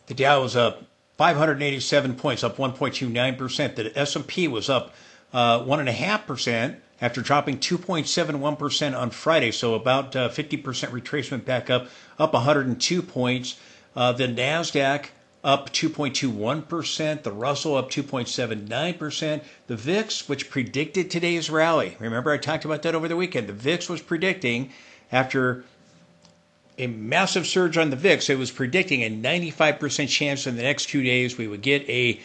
The Dow was up 587 points, up 1.29%. The S&P was up 1.5% after dropping 2.71% on Friday, so about 50% retracement back up 102 points. The NASDAQ up 2.21%, the Russell up 2.79%, the VIX, which predicted today's rally. Remember I talked about that over the weekend. The VIX was predicting, after a massive surge on the VIX, it was predicting a 95% chance in the next 2 days we would get a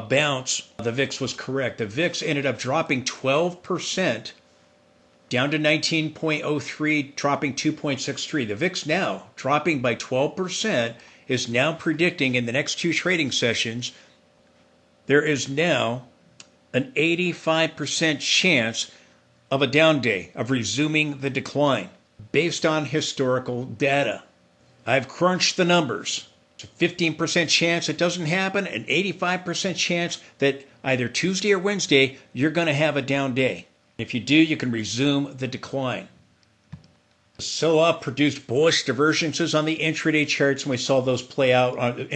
bounce. The VIX was correct. The VIX ended up dropping 12%, down to 19.03, dropping 2.63. The VIX now, dropping by 12%, is now predicting in the next 2 trading sessions, there is now an 85% chance of a down day, of resuming the decline, based on historical data. I've crunched the numbers. It's a 15% chance it doesn't happen, an 85% chance that either Tuesday or Wednesday you're going to have a down day. If you do, you can resume the decline. Selloff produced bullish divergences on the intraday charts, and we saw those play out on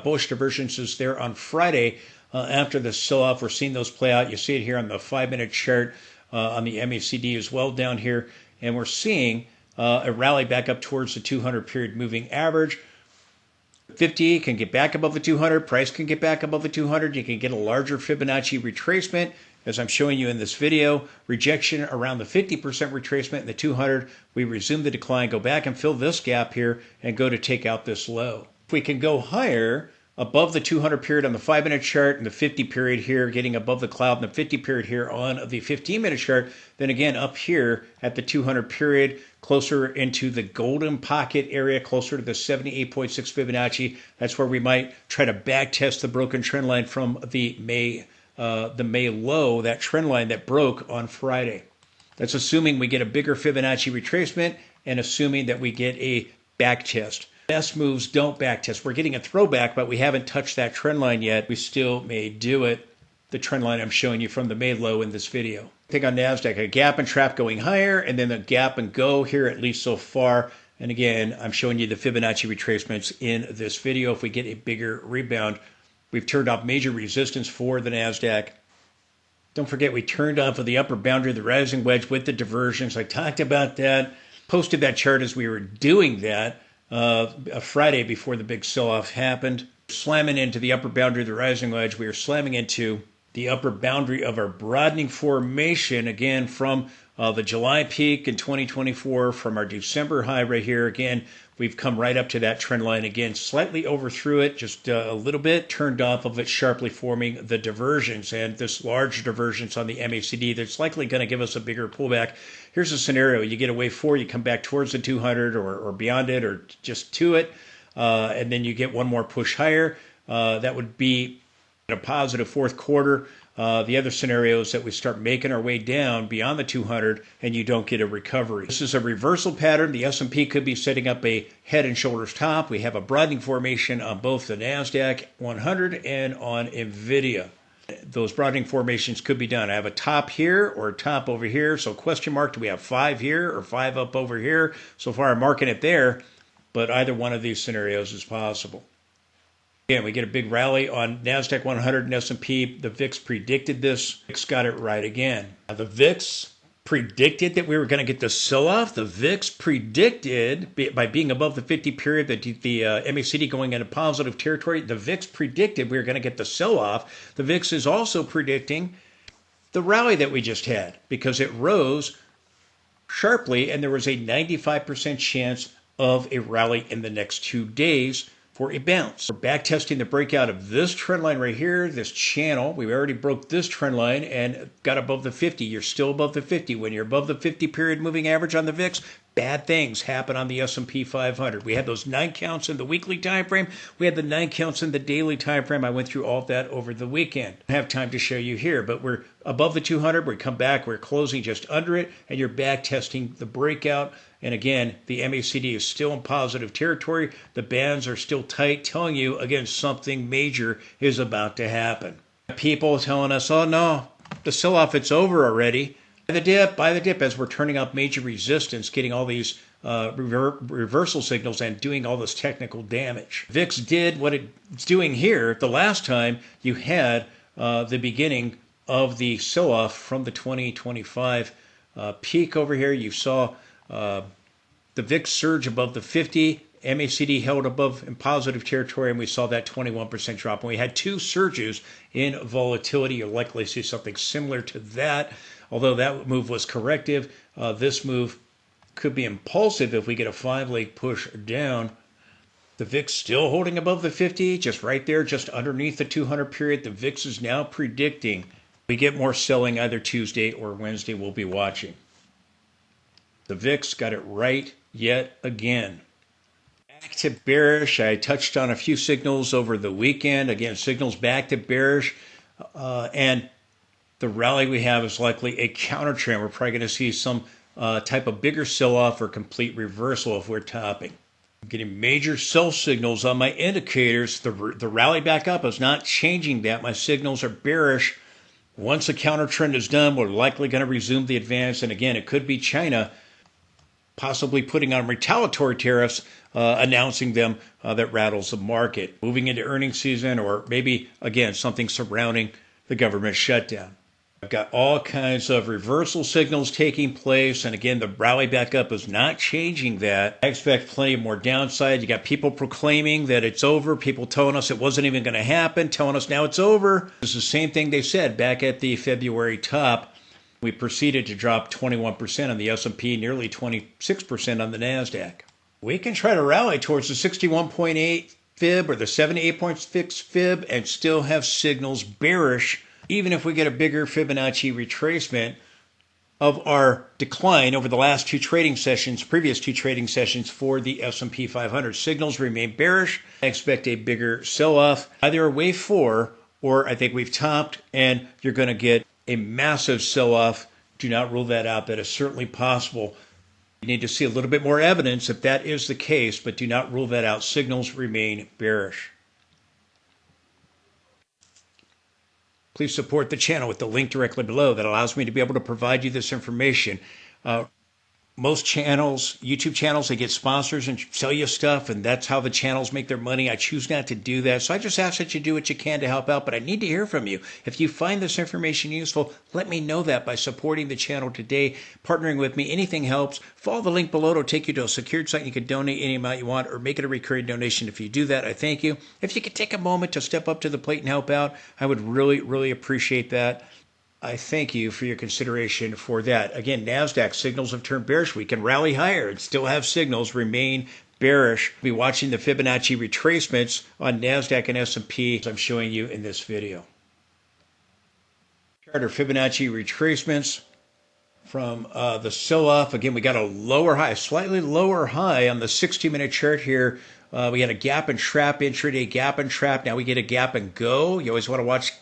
bullish divergences there on Friday. After the sell-off, we're seeing those play out. You see it here on the 5-minute chart on the MACD as well down here, and we're seeing a rally back up towards the 200 period moving average. 50 can get back above the 200, price can get back above the 200, you can get a larger Fibonacci retracement, as I'm showing you in this video. Rejection around the 50% retracement in the 200, we resume the decline, go back and fill this gap here, and go to take out this low. If we can go higher, above the 200 period on the 5-minute chart and the 50 period here, getting above the cloud and the 50 period here on the 15-minute chart, then again up here at the 200 period, closer into the golden pocket area, closer to the 78.6 Fibonacci. That's where we might try to back test the broken trend line from the May low, that trend line that broke on Friday. That's assuming we get a bigger Fibonacci retracement and assuming that we get a back test. Best moves don't back test. We're getting a throwback, but we haven't touched that trend line yet. We still may do it. The trend line I'm showing you from the May low in this video. I think on NASDAQ, a gap and trap going higher, and then a gap and go here, at least so far. And again, I'm showing you the Fibonacci retracements in this video. If we get a bigger rebound, we've turned off major resistance for the NASDAQ. Don't forget, we turned off of the upper boundary of the rising wedge with the diversions. I talked about that, posted that chart as we were doing that a Friday before the big sell-off happened. Slamming into the upper boundary of the rising wedge, we are slamming into the upper boundary of our broadening formation, again, from the July peak in 2024, from our December high right here. Again, we've come right up to that trend line again, slightly overthrew it, just a little bit, turned off of it, sharply forming the diversions, and this large divergence on the MACD that's likely going to give us a bigger pullback. Here's a scenario. You get a wave 4, you come back towards the 200 or beyond it or just to it, and then you get one more push higher. That would be a positive fourth quarter. The other scenario is that we start making our way down beyond the 200 and you don't get a recovery. This is a reversal pattern. The S&P could be setting up a head and shoulders top. We have a broadening formation on both the NASDAQ 100 and on NVIDIA. Those broadening formations could be done. I have a top here or a top over here. So question mark, do we have 5 here or 5 up over here? So far I'm marking it there, but either one of these scenarios is possible. Again, we get a big rally on NASDAQ 100 and S&P. The VIX predicted this. VIX got it right again. Now, the VIX predicted that we were going to get the sell-off. The VIX predicted, by being above the 50 period, that the MACD going into positive territory, the VIX predicted we were going to get the sell-off. The VIX is also predicting the rally that we just had because it rose sharply and there was a 95% chance of a rally in the next 2 days for a bounce. We're back testing the breakout of this trend line right here, this channel. We already broke this trend line and got above the 50. You're still above the 50. When you're above the 50 period moving average on the VIX, bad things happen on the S&P 500. We had those 9 counts in the weekly time frame. We had the 9 counts in the daily time frame. I went through all of that over the weekend. I have time to show you here, but we're above the 200. We come back. We're closing just under it, and you're back testing the breakout. And again, the MACD is still in positive territory. The bands are still tight, telling you, again, something major is about to happen. People telling us, oh no, the sell-off, it's over already. Buy the dip, as we're turning up major resistance, getting all these reversal signals and doing all this technical damage. VIX did what it's doing here. The last time you had the beginning of the sell-off from the 2025 peak over here. You saw the VIX surge above the 50. MACD held above in positive territory, and we saw that 21% drop. And we had two surges in volatility. You'll likely see something similar to that. Although that move was corrective, this move could be impulsive if we get a 5-leg push down. The VIX still holding above the 50, just right there, just underneath the 200 period. The VIX is now predicting we get more selling either Tuesday or Wednesday. We'll be watching. The VIX got it right yet again. Back to bearish. I touched on a few signals over the weekend. Again, signals back to bearish. And the rally we have is likely a counter trend. We're probably going to see some type of bigger sell-off or complete reversal if we're topping. I'm getting major sell signals on my indicators. The rally back up is not changing that. My signals are bearish. Once the counter trend is done, we're likely going to resume the advance. And again, it could be China possibly putting on retaliatory tariffs, announcing them that rattles the market. Moving into earnings season, or maybe, again, something surrounding the government shutdown. I've got all kinds of reversal signals taking place, and again, the rally back up is not changing that. I expect plenty more downside. You got people proclaiming that it's over, people telling us it wasn't even going to happen, telling us now it's over. It's the same thing they said back at the February top. We proceeded to drop 21% on the S&P, nearly 26% on the NASDAQ. We can try to rally towards the 61.8 fib or the 78.6 fib and still have signals bearish, even if we get a bigger Fibonacci retracement of our decline over the last previous two trading sessions for the S&P 500. Signals remain bearish. I expect a bigger sell-off, either a wave 4 or I think we've topped and you're going to get a massive sell-off. Do not rule that out. That is certainly possible. You need to see a little bit more evidence if that is the case, but do not rule that out. Signals remain bearish. Please support the channel with the link directly below that allows me to be able to provide you this information. Most channels, YouTube channels, they get sponsors and sell you stuff, and that's how the channels make their money. I choose not to do that, so I just ask that you do what you can to help out, but I need to hear from you. If you find this information useful, let me know that by supporting the channel today, partnering with me. Anything helps. Follow the link below. It'll take you to a secured site. You can donate any amount you want or make it a recurring donation. If you do that, I thank you. If you could take a moment to step up to the plate and help out, I would really, really appreciate that. I thank you for your consideration for that. Again, NASDAQ signals have turned bearish. We can rally higher and still have signals remain bearish. We'll be watching the Fibonacci retracements on NASDAQ and S&P as I'm showing you in this video. Chart or Fibonacci retracements from the sell-off. Again, we got a lower high, slightly lower high on the 60-minute chart here. We had a gap and trap, intraday gap and trap. Now we get a gap and go. You always want to watch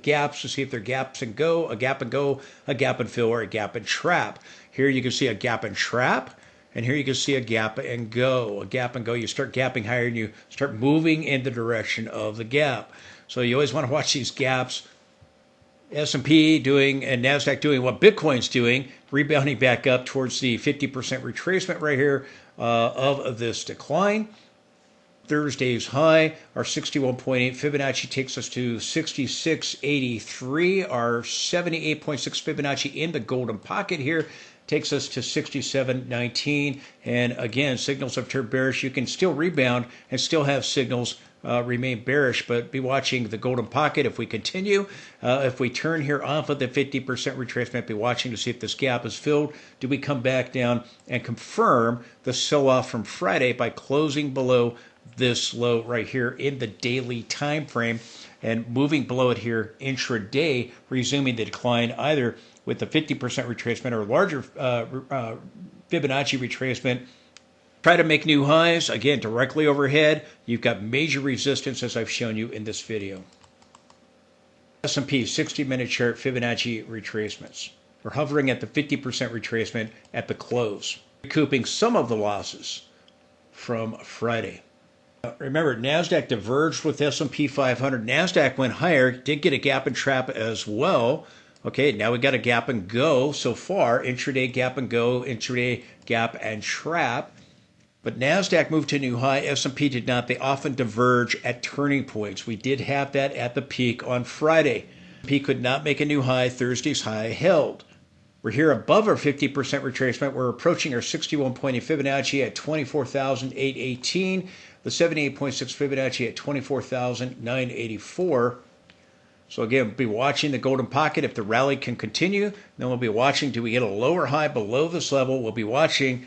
gaps to see if they're gaps and go, a gap and go, a gap and fill, or a gap and trap. Here you can see a gap and trap, and here you can see a gap and go. A gap and go, you start gapping higher and you start moving in the direction of the gap. So you always want to watch these gaps. S&P doing and NASDAQ doing what Bitcoin's doing, rebounding back up towards the 50% retracement right here of this decline. Thursday's high, our 61.8 Fibonacci takes us to 66.83. Our 78.6 Fibonacci in the golden pocket here takes us to 67.19. And again, signals have turned bearish. You can still rebound and still have signals remain bearish, but be watching the golden pocket if we continue. If we turn here off of the 50% retracement, be watching to see if this gap is filled. Do we come back down and confirm the sell-off from Friday by closing below this low right here in the daily time frame and moving below it here intraday, resuming the decline either with the 50% retracement or larger Fibonacci retracement. Try to make new highs, again, directly overhead. You've got major resistance as I've shown you in this video. S&P 60-minute chart Fibonacci retracements. We're hovering at the 50% retracement at the close, recouping some of the losses from Friday. Remember, NASDAQ diverged with S&P 500. NASDAQ went higher, did get a gap and trap as well. Okay, now we got a gap and go so far. Intraday gap and go, intraday gap and trap. But NASDAQ moved to a new high. S&P did not. They often diverge at turning points. We did have that at the peak on Friday. S&P could not make a new high. Thursday's high held. We're here above our 50% retracement. We're approaching our 61.8 Fibonacci at 24,818. The 78.6 Fibonacci at 24,984. So again, we'll be watching the golden pocket. If the rally can continue, then we'll be watching, do we get a lower high below this level? We'll be watching, do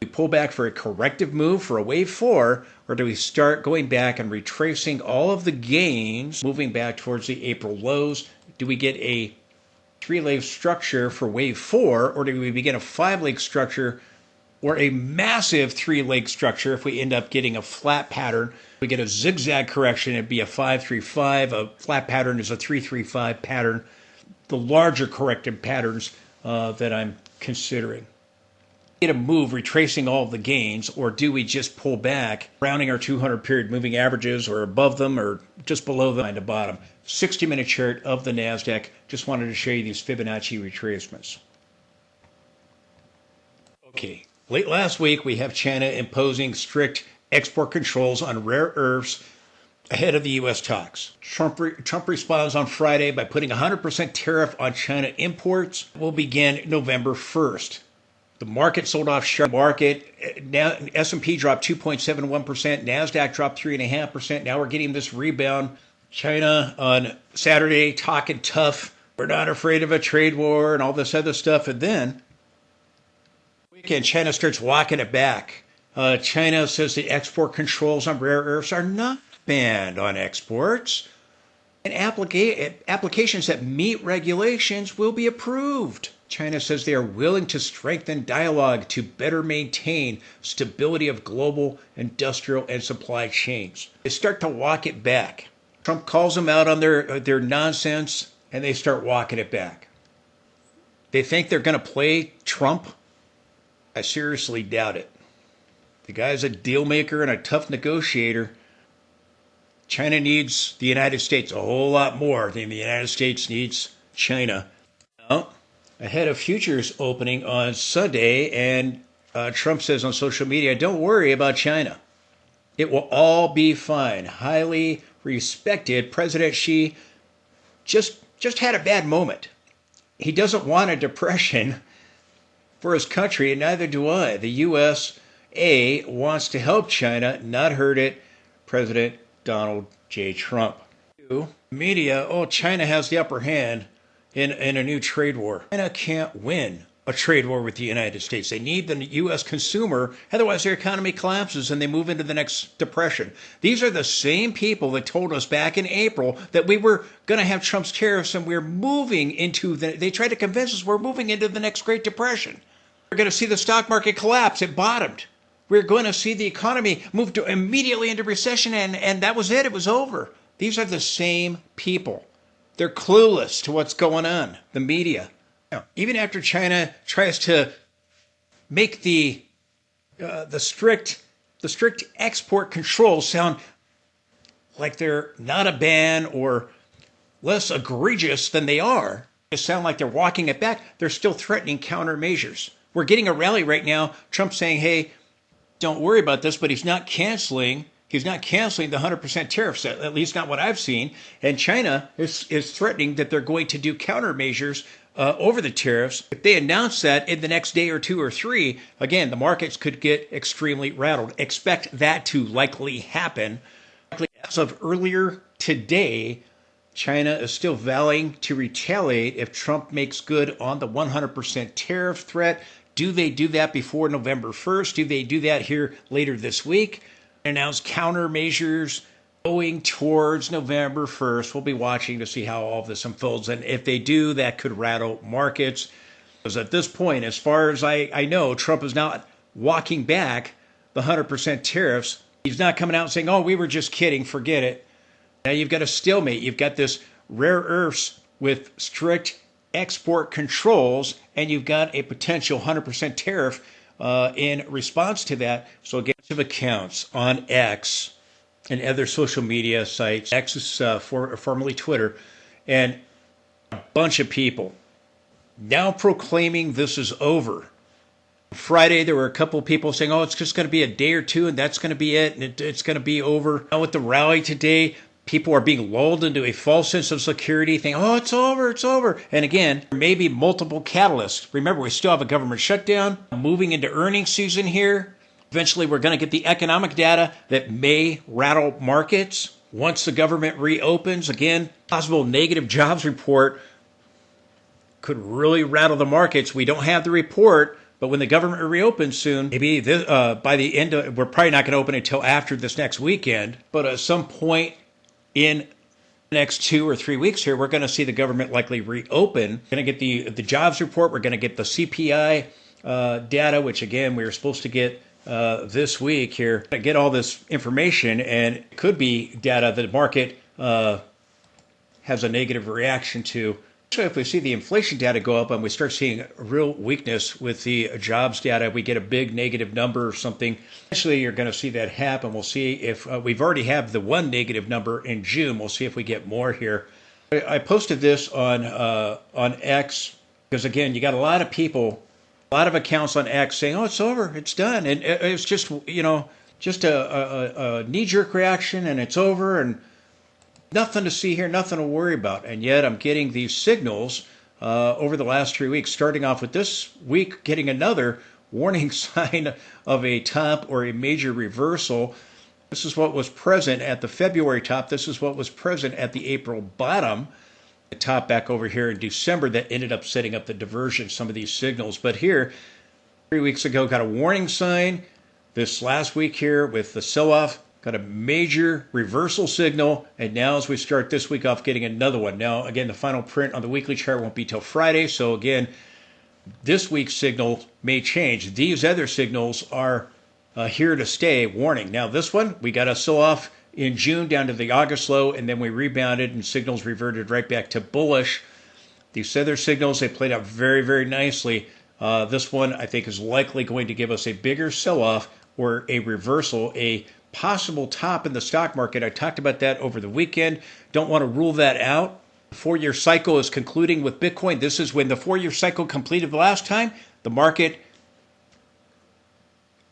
we pull back for a corrective move for a wave 4, or do we start going back and retracing all of the gains, moving back towards the April lows? Do we get a 3-leg structure for wave 4, or do we begin a 5-leg structure or a massive 3-leg structure if we end up getting a flat pattern? We get a zigzag correction, it'd be a 5-3-5. A flat pattern is a 3-3-5 pattern. The larger corrective patterns that I'm considering. Get a move retracing all of the gains, or do we just pull back, rounding our 200 period moving averages, or above them, or just below them at the bottom? 60-minute chart of the NASDAQ. Just wanted to show you these Fibonacci retracements. Okay, late last week we have China imposing strict export controls on rare earths ahead of the U.S. talks. Trump responds on Friday by putting 100% tariff on China imports. Will begin November 1st. The market sold off sharp. Now S&P dropped 2.71%. NASDAQ dropped 3.5%. Now we're getting this rebound. China on Saturday talking tough. We're not afraid of a trade war and all this other stuff. And then weekend, China starts walking it back. China says the export controls on rare earths are not banned on exports. And applications that meet regulations will be approved. China says they are willing to strengthen dialogue to better maintain stability of global industrial and supply chains. They start to walk it back. Trump calls them out on their nonsense, and they start walking it back. They think they're going to play Trump? I seriously doubt it. The guy's a deal maker and a tough negotiator. China needs the United States a whole lot more than the United States needs China. Now, ahead of futures opening on Sunday, and Trump says on social media, don't worry about China. It will all be fine. Highly respected President Xi just had a bad moment. He doesn't want a depression for his country, and neither do I. The USA wants to help China, not hurt it. President Donald J. Trump. Media, China has the upper hand in a new trade war. China can't win a trade war with the United States. They need the U.S. consumer, otherwise their economy collapses and they move into the next depression. These are the same people that told us back in April that we were going to have Trump's tariffs and we're moving into they tried to convince us we're moving into the next Great Depression. We're going to see the stock market collapse. It bottomed. We're going to see the economy move immediately into recession, and that was it. It was over. These are the same people. They're clueless to what's going on. The media. Now, even after China tries to make the strict export controls sound like they're not a ban or less egregious than they are, they sound like they're walking it back. They're still threatening countermeasures. We're getting a rally right now. Trump saying, hey, don't worry about this, but he's not canceling the 100% tariffs, at least not what I've seen. And China is threatening that they're going to do countermeasures over the tariffs. If they announce that in the next day or 2 or 3, again, the markets could get extremely rattled. Expect that to likely happen. As of earlier today, China is still vowing to retaliate if Trump makes good on the 100% tariff threat. Do they do that before November 1st? Do they do that here later this week? Announce countermeasures going towards November 1st. We'll be watching to see how all of this unfolds. And if they do, that could rattle markets. Because at this point, as far as I know, Trump is not walking back the 100% tariffs. He's not coming out and saying, oh, we were just kidding, forget it. Now you've got a stalemate. You've got this rare earths with strict export controls, and you've got a potential 100% tariff in response to that. So again, accounts on X and other social media sites. X is formerly Twitter, and A bunch of people now proclaiming this is over. Friday, there were a couple of people saying, oh, it's just going to be a day or two and that's going to be it and it's going to be over. Now with the rally today, people are being lulled into a false sense of security, thinking, oh, it's over, it's over. And again, there may be multiple catalysts. Remember, we still have a government shutdown, moving into earnings season here. Eventually, we're going to get the economic data that may rattle markets. Once the government reopens, again, possible negative jobs report could really rattle the markets. We don't have the report, but when the government reopens soon, maybe by the end of, we're probably not going to open until after this next weekend, but at some point in the next 2 or 3 weeks here, we're going to see the government likely reopen. We're going to get the jobs report. We're going to get the CPI data, which again, we were supposed to get this week here. Get all this information, and it could be data that the market has a negative reaction to. So if we see the inflation data go up and we start seeing real weakness with the jobs data, we get a big negative number or something. Eventually, you're going to see that happen. We'll see if we've already have the one negative number in June. We'll see if we get more here. I posted this on X because, again, you got a lot of people, a lot of accounts on X saying, oh, it's over, it's done. And it's just, just a knee-jerk reaction and it's over and nothing to see here, nothing to worry about. And yet I'm getting these signals over the last 3 weeks, starting off with this week, getting another warning sign of a top or a major reversal. This is what was present at the February top. This is what was present at the April bottom. The top back over here in December that ended up setting up the diversion, some of these signals. But here, 3 weeks ago, got a warning sign. This last week here with the sell-off, got a major reversal signal, and now as we start this week off, getting another one. Now, again, the final print on the weekly chart won't be till Friday, so again, this week's signal may change. These other signals are here to stay, warning. Now, this one, we got a sell-off in June down to the August low, and then we rebounded, and signals reverted right back to bullish. These other signals, they played out very, very nicely. This one, I think, is likely going to give us a bigger sell-off or a reversal, a possible top in the stock market. I talked about that over the weekend. Don't want to rule that out. The 4-year cycle is concluding with Bitcoin. This is when the 4-year cycle completed the last time. The market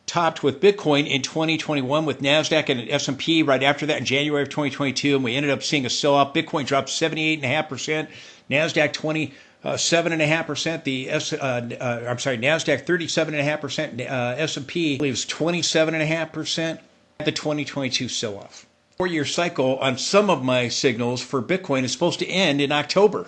topped with Bitcoin in 2021 with NASDAQ and S&P right after that in January of 2022, and we ended up seeing a sell-off. Bitcoin dropped 78.5%, NASDAQ 27.5%, NASDAQ 37.5%, S&P believes 27.5%. The 2022 sell-off. 4-year cycle on some of my signals for Bitcoin is supposed to end in October.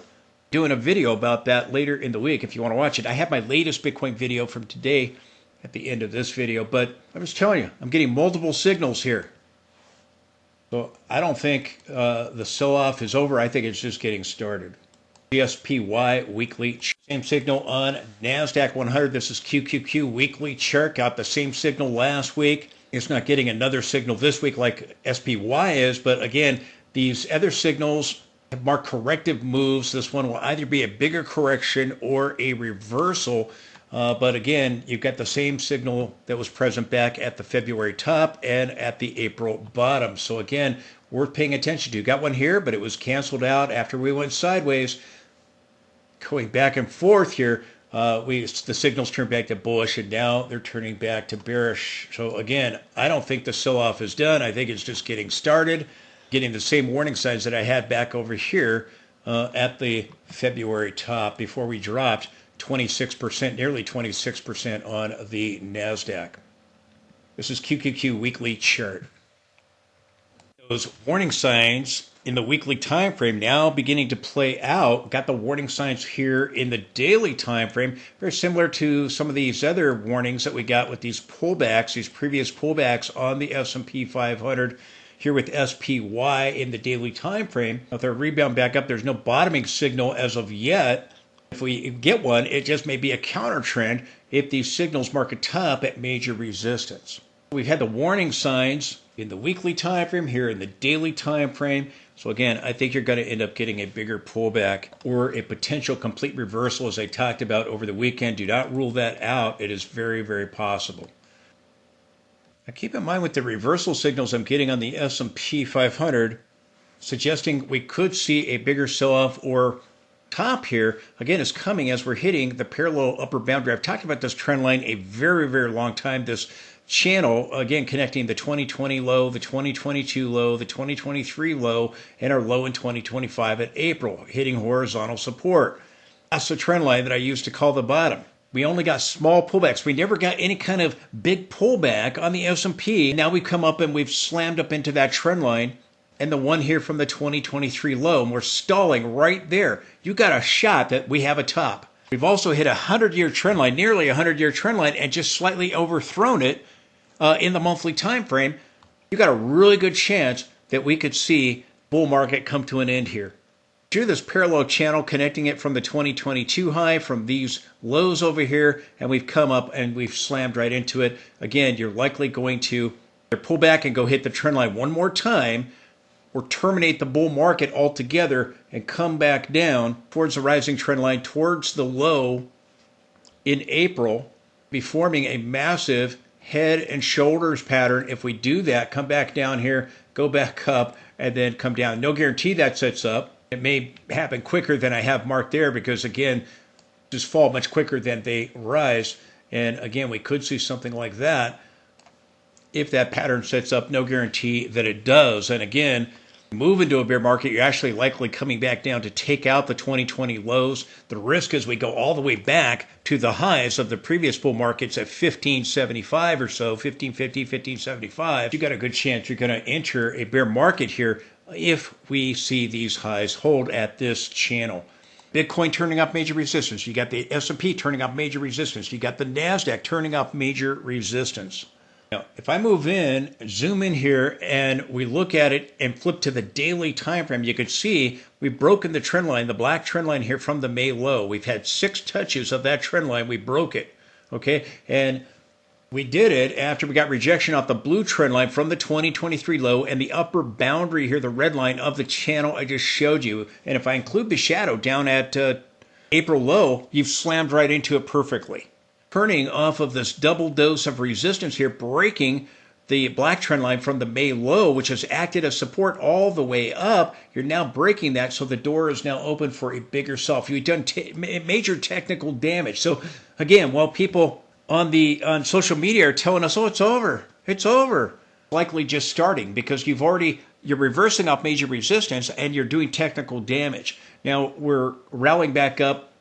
Doing a video about that later in the week if you want to watch it. I have my latest Bitcoin video from today at the end of this video, but I'm just telling you, I'm getting multiple signals here. So I don't think the sell-off is over. I think it's just getting started. GSPY weekly, same signal on NASDAQ 100. This is QQQ weekly chart. Got the same signal last week. It's not getting another signal this week like SPY is, but again, these other signals have marked corrective moves. This one will either be a bigger correction or a reversal. But again, you've got the same signal that was present back at the February top and at the April bottom. So again, worth paying attention to. Got one here, but it was canceled out after we went sideways. Going back and forth here, the signals turned back to bullish, and now they're turning back to bearish. So again, I don't think the sell-off is done. I think it's just getting started, getting the same warning signs that I had back over here at the February top before we dropped 26%, nearly 26% on the NASDAQ. This is QQQ weekly chart. Those warning signs in the weekly time frame now beginning to play out. Got the warning signs here in the daily time frame, very similar to some of these other warnings that we got with these pullbacks, these previous pullbacks on the S&P 500 here with SPY in the daily time frame. If they're rebound back up, there's no bottoming signal as of yet. If we get one, it just may be a counter trend if these signals mark a top at major resistance. We've had the warning signs in the weekly time frame, here in the daily time frame. So again, I think you're going to end up getting a bigger pullback or a potential complete reversal, as I talked about over the weekend. Do not rule that out. It is very, very possible. Now keep in mind with the reversal signals I'm getting on the S&P 500, suggesting we could see a bigger sell-off or top here, again, is coming as we're hitting the parallel upper boundary. I've talked about this trend line a very, very long time. This channel, again, connecting the 2020 low, the 2022 low, the 2023 low, and our low in 2025 at April, hitting horizontal support. That's the trend line that I used to call the bottom. We only got small pullbacks. We never got any kind of big pullback on the S&P. Now we've come up and we've slammed up into that trend line and the one here from the 2023 low, and we're stalling right there. You got a shot that we have a top. We've also hit a 100-year trend line, nearly a 100-year trend line, and just slightly overthrown it in the monthly time frame. You got a really good chance that we could see bull market come to an end here. Drew this parallel channel, connecting it from the 2022 high, from these lows over here, and we've come up and we've slammed right into it. Again, you're likely going to pull back and go hit the trend line one more time, or terminate the bull market altogether and come back down towards the rising trend line, towards the low in April, be forming a massive head and shoulders pattern. If we do that, come back down here, go back up, and then come down. No guarantee that sets up. It may happen quicker than I have marked there because, again, just fall much quicker than they rise. And, again, we could see something like that. If that pattern sets up, no guarantee that it does. And again, move into a bear market, you're actually likely coming back down to take out the 2020 lows. The risk is we go all the way back to the highs of the previous bull markets at 1575 or so, 1550, 1575. You got a good chance you're going to enter a bear market here if we see these highs hold at this channel. Bitcoin turning up major resistance. You got the S&P turning up major resistance. You got the NASDAQ turning up major resistance. Now, if I move in, zoom in here, and we look at it and flip to the daily time frame, you can see we've broken the trend line, the black trend line here from the May low. We've had 6 touches of that trend line. We broke it, okay? And we did it after we got rejection off the blue trend line from the 2023 low and the upper boundary here, the red line of the channel I just showed you. And if I include the shadow down at April low, you've slammed right into it perfectly. Turning off of this double dose of resistance here, breaking the black trend line from the May low, which has acted as support all the way up. You're now breaking that, so the door is now open for a bigger sell. You've done major technical damage. So again, while people on social media are telling us, oh, it's over, likely just starting, because you're reversing off major resistance and you're doing technical damage. Now we're rallying back up,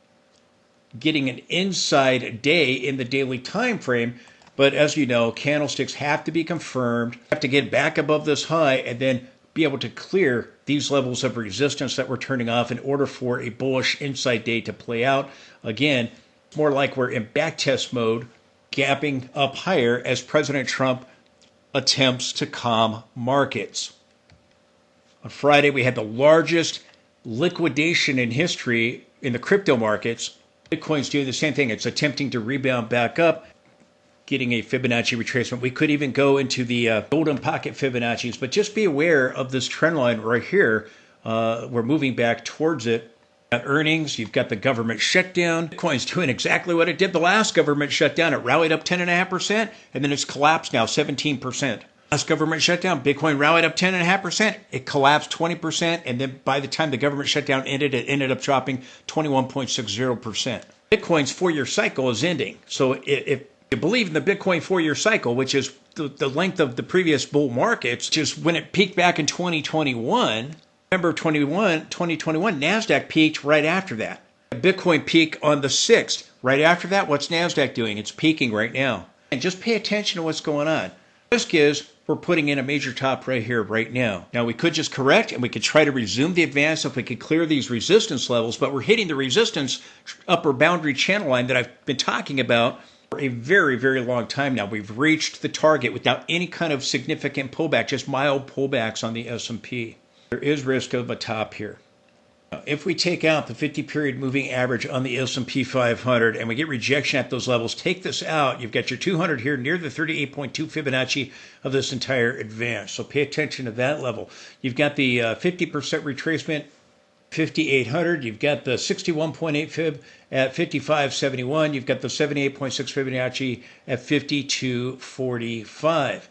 getting an inside day in the daily time frame, but as you know, candlesticks have to be confirmed, have to get back above this high, and then be able to clear these levels of resistance that we're turning off in order for a bullish inside day to play out. Again, it's more like we're in backtest mode, gapping up higher as President Trump attempts to calm markets. On Friday, we had the largest liquidation in history in the crypto markets. Bitcoin's doing the same thing. It's attempting to rebound back up, getting a Fibonacci retracement. We could even go into the golden pocket Fibonacci's, but just be aware of this trend line right here. We're moving back towards it. Got earnings, you've got the government shutdown. Bitcoin's doing exactly what it did the last government shutdown. It rallied up 10.5%, and then it's collapsed now 17%. Last government shutdown, Bitcoin rallied up 10.5%. It collapsed 20%, and then by the time the government shutdown ended, it ended up dropping 21.60%. Bitcoin's 4-year cycle is ending. So if you believe in the Bitcoin 4-year cycle, which is the length of the previous bull markets, which is when it peaked back in 2021, November 2021, NASDAQ peaked right after that. Bitcoin peaked on the 6th. Right after that, what's NASDAQ doing? It's peaking right now. And just pay attention to what's going on. The risk is we're putting in a major top right here, right now. Now, we could just correct, and we could try to resume the advance if we could clear these resistance levels, but we're hitting the resistance upper boundary channel line that I've been talking about for a very, very long time now. We've reached the target without any kind of significant pullback, just mild pullbacks on the S&P. There is risk of a top here. Now, if we take out the 50-period moving average on the S&P 500 and we get rejection at those levels, take this out, you've got your 200 here near the 38.2 Fibonacci of this entire advance. So pay attention to that level. You've got the 50% retracement, 5,800. You've got the 61.8 Fib at 55.71. You've got the 78.6 Fibonacci at 52.45.